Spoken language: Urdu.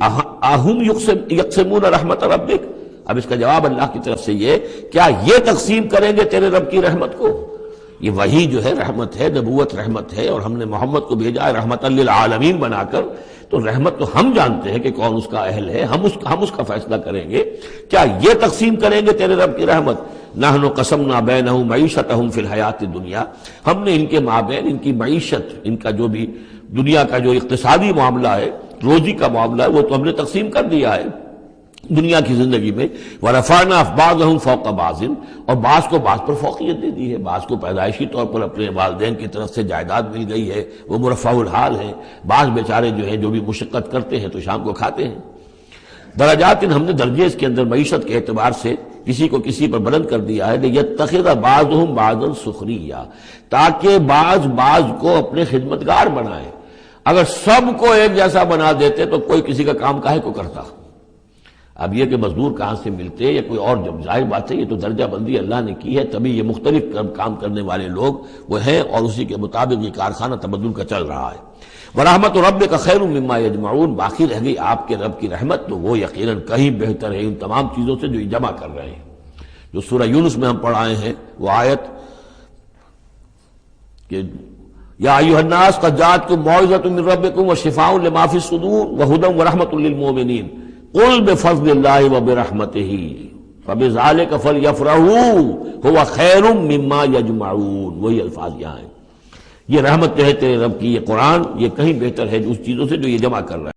اہم یقسمون رحمت ربک، اب اس کا جواب اللہ کی طرف سے یہ، کیا یہ تقسیم کریں گے تیرے رب کی رحمت کو؟ یہ وحی جو ہے رحمت ہے، نبوت رحمت ہے، اور ہم نے محمد کو بھیجا ہے رحمت للعالمین بنا کر، تو رحمت تو ہم جانتے ہیں کہ کون اس کا اہل ہے، ہم اس کا فیصلہ کریں گے، کیا یہ تقسیم کریں گے تیرے رب کی رحمت؟ نحن قسمنا بینہم معیشتہم فی الحیات الدنیا، ہم نے ان کے مابین ان کی معیشت، ان کا جو بھی دنیا کا جو اقتصادی معاملہ ہے، روزی کا معاملہ ہے، وہ تو ہم نے تقسیم کر دیا ہے دنیا کی زندگی میں۔ وَرَفَعْنَا بَعْضَهُمْ فَوْقَ بَعْضٍ، اور بعض کو بعض پر فوقیت دے دی ہے، بعض کو پیدائشی طور پر اپنے والدین کی طرف سے جائیداد مل گئی ہے، وہ مرفع الحال ہیں، بعض بیچارے جو ہیں جو بھی مشقت کرتے ہیں تو شام کو کھاتے ہیں۔ درجات، ہم نے درجے اس کے اندر معیشت کے اعتبار سے کسی کو کسی پر بلند کر دیا ہے، لِيَتَّخِذَ بَعْضُهُمْ بَعْضًا سُخْرِيًّا، تاکہ بعض کو اپنے خدمتگار بنائے۔ اگر سب کو ایک جیسا بنا دیتے تو کوئی کسی کا کام کاہے کو کرتا؟ اب یہ کہ مزدور کہاں سے ملتے یا کوئی اور، جب ظاہر بات ہے یہ تو درجہ بندی اللہ نے کی ہے، تبھی یہ مختلف کام کرنے والے لوگ وہ ہیں، اور اسی کے مطابق یہ کارخانہ تبدل کا چل رہا ہے۔ وَرَحْمَتُ رَبِّكَ خَيْرٌ مِّمَّا يَجْمَعُونَ، باقی رہ گئی آپ کے رب کی رحمت، تو وہ یقیناً کہیں بہتر ہے ان تمام چیزوں سے جو یہ جمع کر رہے ہیں۔ جو سورہ یونس میں ہم پڑھائے ہیں وہ آیت کہ یا ایھا الناس قد جاءتکم موعظۃ من ربکم وشفاء لما فی الصدور وہدی ورحمۃ للمؤمنین قل بفضل اللہ وبرحمتہ فبذلک فلیفرحوا ھو خیر مما یجمعون، وہی الفاظ یہاں ہیں۔ یہ رحمت جو ہے تیرے رب کی، یہ قرآن، یہ کہیں بہتر ہے اس چیزوں سے جو یہ جمع کر رہا ہے۔